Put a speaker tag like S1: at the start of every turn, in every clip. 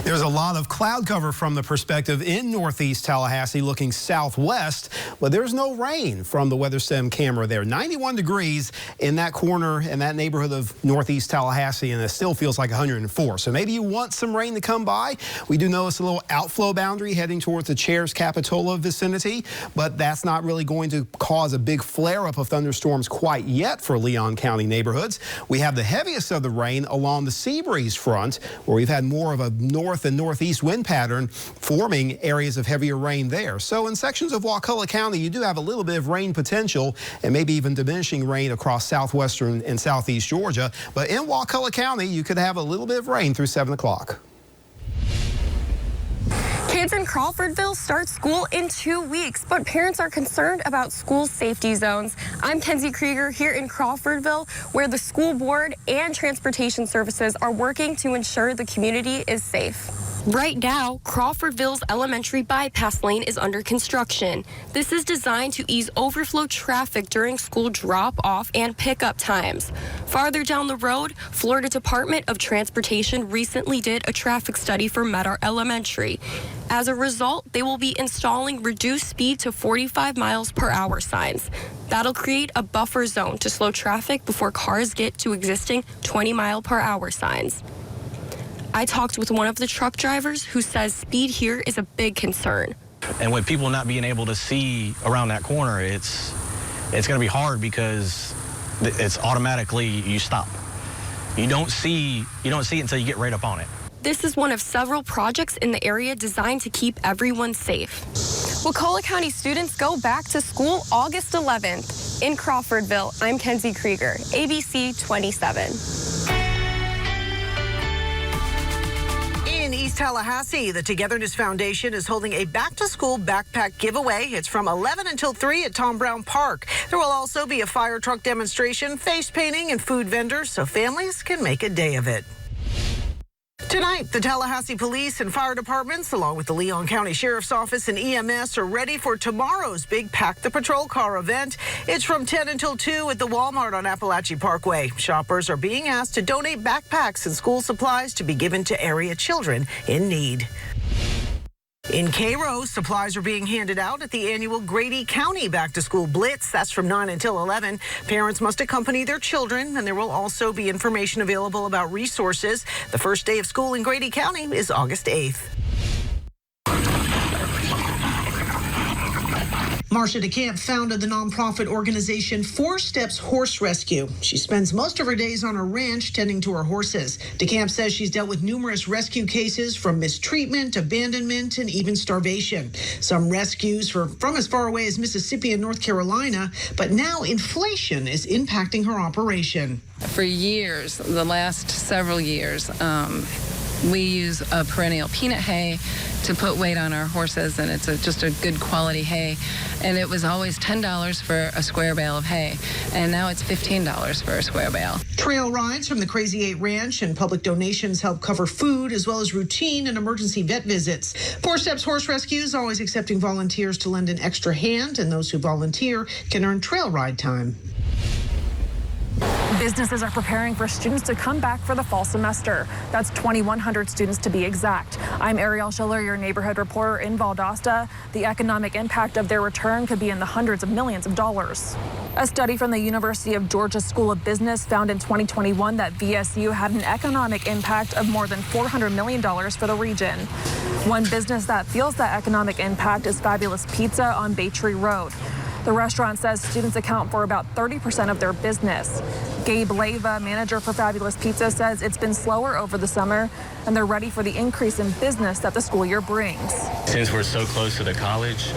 S1: There's a lot of cloud cover from the perspective in northeast Tallahassee looking southwest, but there's no rain from the WeatherStem camera there. 91 degrees in that corner in that neighborhood of northeast Tallahassee, and it still feels like 104. So maybe you want some rain to come by. We do notice a little outflow boundary heading towards the Chair's Capitola vicinity, but that's not really going to cause a big flare-up of thunderstorms quite yet for Leon County neighborhoods. We have the heaviest of the rain along the Seabreeze front, where we've had more of a north and northeast wind pattern forming areas of heavier rain there. So in sections of Wakulla County, you do have a little bit of rain potential and maybe even diminishing rain across southwestern and southeast Georgia. But in Wakulla County, you could have a little bit of rain through 7 o'clock.
S2: Kids in Crawfordville start school in 2 weeks, but parents are concerned about school safety zones. I'm Kenzie Krieger here in Crawfordville, where the school board and transportation services are working to ensure the community is safe. Right now, Crawfordville's elementary bypass lane is under construction. This is designed to ease overflow traffic during school drop-off and pickup times. Farther down the road, Florida Department of Transportation recently did a traffic study for Medar Elementary. As a result, they will be installing reduced speed to 45 miles per hour signs. That'll create a buffer zone to slow traffic before cars get to existing 20 mile per hour signs. I talked with one of the truck drivers who says speed here is a big concern.
S3: And with people not being able to see around that corner, it's going to be hard because it's automatically you stop. You don't see it until you get right up on it.
S2: This is one of several projects in the area designed to keep everyone safe. Wakulla County students go back to school August 11th. In Crawfordville, I'm Kenzie Krieger, ABC 27.
S4: In East Tallahassee, the Togetherness Foundation is holding a back-to-school backpack giveaway. It's from 11 until 3 at Tom Brown Park. There will also be a fire truck demonstration, face painting, and food vendors so families can make a day of it. Tonight, the Tallahassee Police and Fire Departments, along with the Leon County Sheriff's Office and EMS, are ready for tomorrow's big Pack the Patrol Car event. It's from 10 until 2 at the Walmart on Appalachia Parkway. Shoppers are being asked to donate backpacks and school supplies to be given to area children in need. In Cairo, supplies are being handed out at the annual Grady County Back-to-School Blitz. That's from 9 until 11. Parents must accompany their children, and there will also be information available about resources. The first day of school in Grady County is August 8th. Marcia DeCamp founded the nonprofit organization 4 Steps Horse Rescue. She spends most of her days on her ranch tending to her horses. DeCamp says she's dealt with numerous rescue cases, from mistreatment, abandonment, and even starvation. Some rescues from as far away as Mississippi and North Carolina, but now inflation is impacting her operation.
S5: For years, the last several years, we use a perennial peanut hay to put weight on our horses, and it's just a good quality hay. And it was always $10 for a square bale of hay, and now it's $15 for a square bale. Trail rides from the Crazy 8 Ranch and public donations help cover food as well as routine and emergency vet visits. 4 Steps Horse Rescue is always accepting volunteers to lend an extra hand, and those who volunteer can earn trail ride time.
S6: Businesses are preparing for students to come back for the fall semester. That's 2,100 students to be exact. I'm Ariel Schiller, your neighborhood reporter in Valdosta. The economic impact of their return could be in the hundreds of millions of dollars. A study from the University of Georgia School of Business found in 2021 that VSU had an economic impact of more than $400 million for the region. One business that feels that economic impact is Fabulous Pizza on Baytree Road. The restaurant says students account for about 30% of their business. Gabe Leyva, manager for Fabulous Pizza, says it's been slower over the summer, and they're ready for the increase in business that the school year brings.
S3: Since we're so close to the college,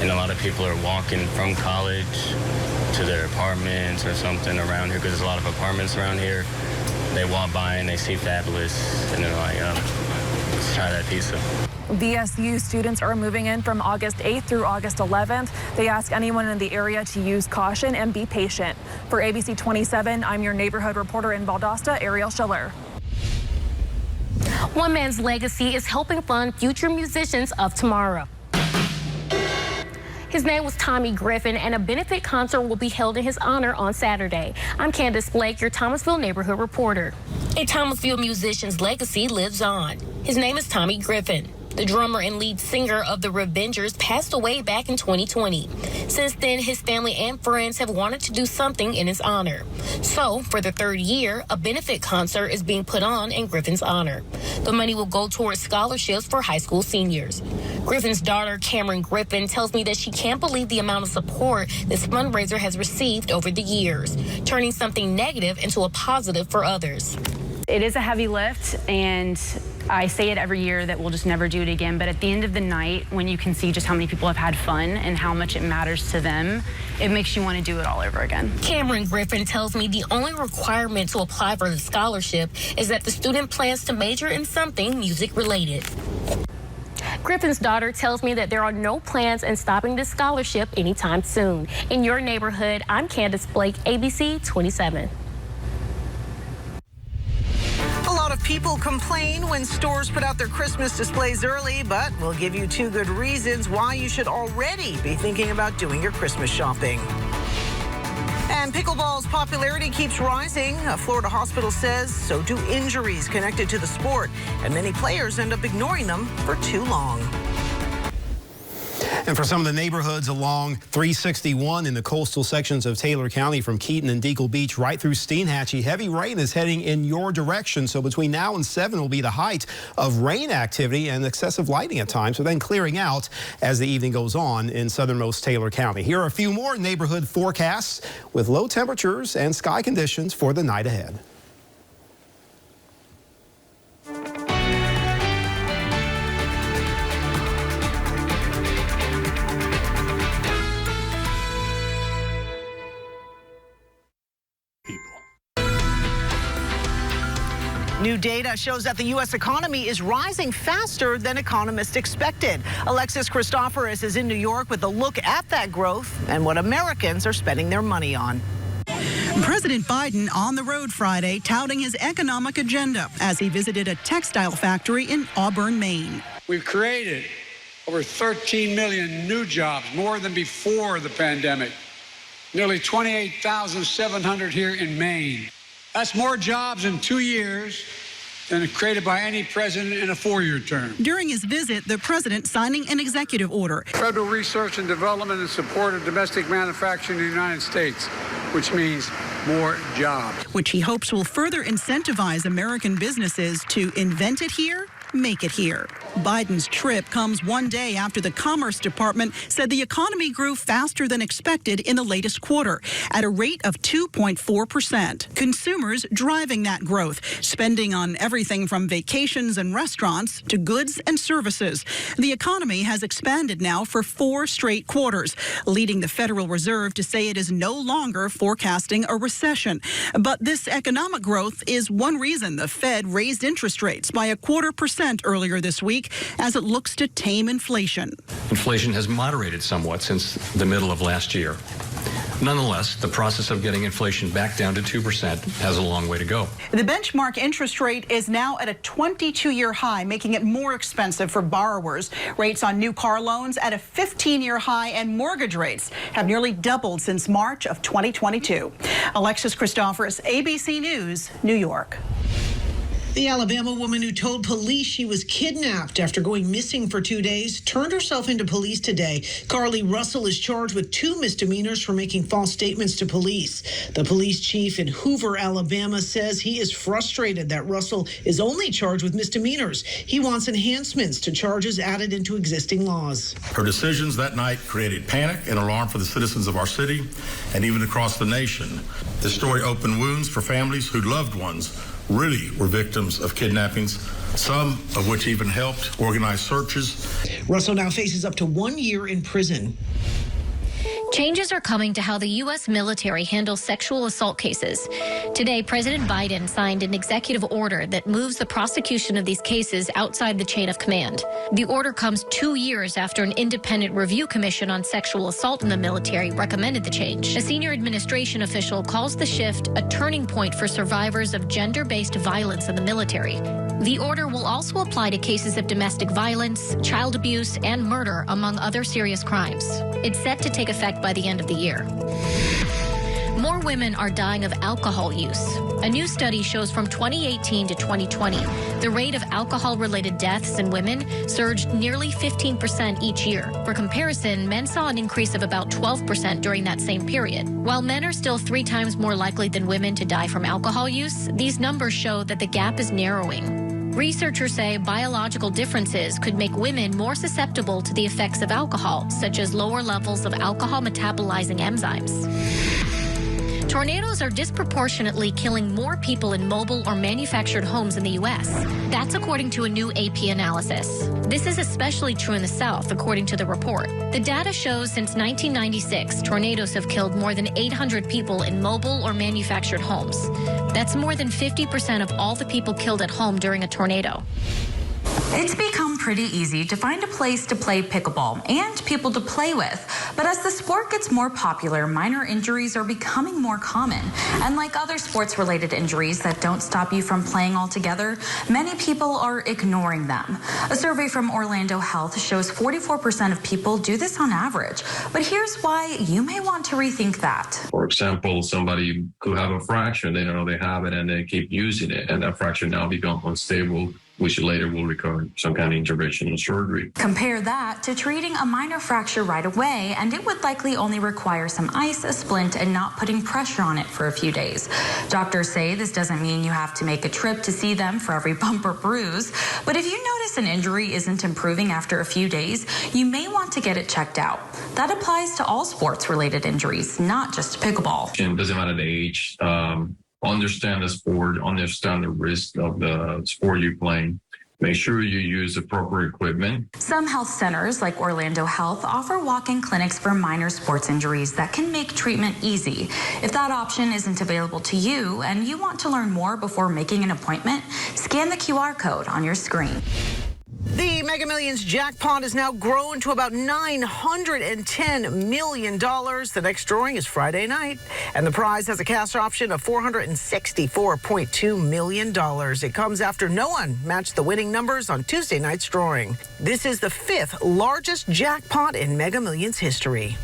S3: and a lot of people are walking from college to their apartments or something around here, because there's a lot of apartments around here, they walk by and they see Fabulous, and they're like, let's try that pizza.
S6: VSU students are moving in from August 8th through August 11th. They ask anyone in the area to use caution and be patient. For ABC 27, I'm your neighborhood reporter in Valdosta, Ariel Schiller.
S7: One man's legacy is helping fund future musicians of tomorrow. His name was Tommy Griffin, and a benefit concert will be held in his honor on Saturday. I'm Candace Blake, your Thomasville neighborhood reporter. A Thomasville musician's legacy lives on. His name is Tommy Griffin. The drummer and lead singer of the Revengers passed away back in 2020. Since then, his family and friends have wanted to do something in his honor. So, for the third year, a benefit concert is being put on in Griffin's honor. The money will go towards scholarships for high school seniors. Griffin's daughter, Cameron Griffin, tells me that she can't believe the amount of support this fundraiser has received over the years, turning something negative into a positive for others.
S8: It is a heavy lift, and I say it every year that we'll just never do it again. But at the end of the night, when you can see just how many people have had fun and how much it matters to them, it makes you want to do it all over again.
S7: Cameron Griffin tells me the only requirement to apply for the scholarship is that the student plans to major in something music related.
S2: Griffin's daughter tells me that there are no plans in stopping this scholarship anytime soon. In your neighborhood, I'm Candace Blake, ABC 27.
S4: A lot of people complain when stores put out their Christmas displays early, but we'll give you 2 good reasons why you should already be thinking about doing your Christmas shopping. And pickleball's popularity keeps rising. A Florida hospital says so do injuries connected to the sport, and many players end up ignoring them for too long.
S1: And for some of the neighborhoods along 361 in the coastal sections of Taylor County from Keaton and Deagle Beach right through Steinhatchee, heavy rain is heading in your direction. So between now and 7 will be the height of rain activity and excessive lightning at times, but then clearing out as the evening goes on in southernmost Taylor County. Here are a few more neighborhood forecasts with low temperatures and sky conditions for the night ahead.
S4: New data shows that the U.S. economy is rising faster than economists expected. Alexis Christoforous is in New York with a look at that growth and what Americans are spending their money on.
S9: President Biden on the road Friday touting his economic agenda as he visited a textile factory in Auburn, Maine.
S10: We've created over 13 million new jobs, more than before the pandemic. Nearly 28,700 here in Maine. That's more jobs in 2 years than created by any president in a 4-year term.
S9: During his visit, the president signing an executive order.
S10: Federal research and development in support of domestic manufacturing in the United States, which means more jobs.
S9: Which he hopes will further incentivize American businesses to invent it here, make it here. Biden's trip comes one day after the Commerce Department said the economy grew faster than expected in the latest quarter at a rate of 2.4%. Consumers driving that growth, spending on everything from vacations and restaurants to goods and services. The economy has expanded now for 4 straight quarters, leading the Federal Reserve to say it is no longer forecasting a recession. But this economic growth is one reason the Fed raised interest rates by 0.25% earlier this week as it looks to tame inflation.
S11: Inflation has moderated somewhat since the middle of last year. Nonetheless, the process of getting inflation back down to 2% has a long way to go.
S9: The benchmark interest rate is now at a 22-year high, making it more expensive for borrowers. Rates on new car loans at a 15-year high, and mortgage rates have nearly doubled since March of 2022. Alexis Christoforous, ABC News, New York.
S4: The Alabama woman who told police she was kidnapped after going missing for 2 days turned herself into police today. Carly Russell is charged with 2 misdemeanors for making false statements to police. The police chief in Hoover, Alabama, says he is frustrated that Russell is only charged with misdemeanors. He wants enhancements to charges added into existing laws.
S12: Her decisions that night created panic and alarm for the citizens of our city and even across the nation. This story opened wounds for families whose loved ones really were victims of kidnappings, some of which even helped organize searches.
S4: Russell now faces up to 1 year in prison.
S13: Changes are coming to how the U.S. military handles sexual assault cases. Today, President Biden signed an executive order that moves the prosecution of these cases outside the chain of command. The order comes 2 years after an independent review commission on sexual assault in the military recommended the change. A senior administration official calls the shift a turning point for survivors of gender-based violence in the military. The order will also apply to cases of domestic violence, child abuse, and murder, among other serious crimes. It's set to take effect by the end of the year. More women are dying of alcohol use. A new study shows from 2018 to 2020, the rate of alcohol-related deaths in women surged nearly 15% each year. For comparison, men saw an increase of about 12% during that same period. While men are still 3 times more likely than women to die from alcohol use, these numbers show that the gap is narrowing. Researchers say biological differences could make women more susceptible to the effects of alcohol, such as lower levels of alcohol metabolizing enzymes. Tornadoes are disproportionately killing more people in mobile or manufactured homes in the U.S. That's according to a new AP analysis. This is especially true in the South, according to the report. The data shows since 1996, tornadoes have killed more than 800 people in mobile or manufactured homes. That's more than 50% of all the people killed at home during a tornado.
S14: It's become pretty easy to find a place to play pickleball and people to play with. But as the sport gets more popular, minor injuries are becoming more common. And like other sports-related injuries that don't stop you from playing altogether, many people are ignoring them. A survey from Orlando Health shows 44% of people do this on average. But here's why you may want to rethink that.
S15: For example, somebody could have a fracture, they don't know they have it, and they keep using it, and that fracture now becomes unstable, which later will require some kind of intervention or surgery.
S14: Compare that to treating a minor fracture right away, and it would likely only require some ice, a splint, and not putting pressure on it for a few days. Doctors say this doesn't mean you have to make a trip to see them for every bump or bruise, but if you notice an injury isn't improving after a few days, you may want to get it checked out. That applies to all sports-related injuries, not just pickleball.
S15: It doesn't matter the age. Understand the sport, understand the risk of the sport you're playing. Make sure you use appropriate equipment.
S14: Some health centers, like Orlando Health, offer walk-in clinics for minor sports injuries that can make treatment easy. If that option isn't available to you and you want to learn more before making an appointment, scan the QR code on your screen.
S4: The Mega Millions jackpot has now grown to about $910 million. The next drawing is Friday night, and the prize has a cash option of $464.2 million. It comes after no one matched the winning numbers on Tuesday night's drawing. This is the 5th largest jackpot in Mega Millions history.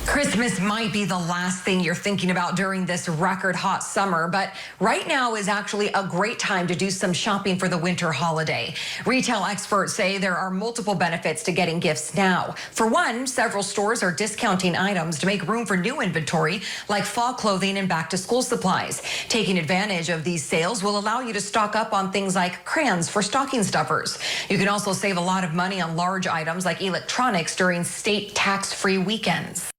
S16: Christmas might be the last thing you're thinking about during this record hot summer, but right now is actually a great time to do some shopping for the winter holiday. Retail experts say there are multiple benefits to getting gifts now. For one, several stores are discounting items to make room for new inventory, like fall clothing and back-to-school supplies. Taking advantage of these sales will allow you to stock up on things like crayons for stocking stuffers. You can also save a lot of money on large items like electronics during state tax-free weekends.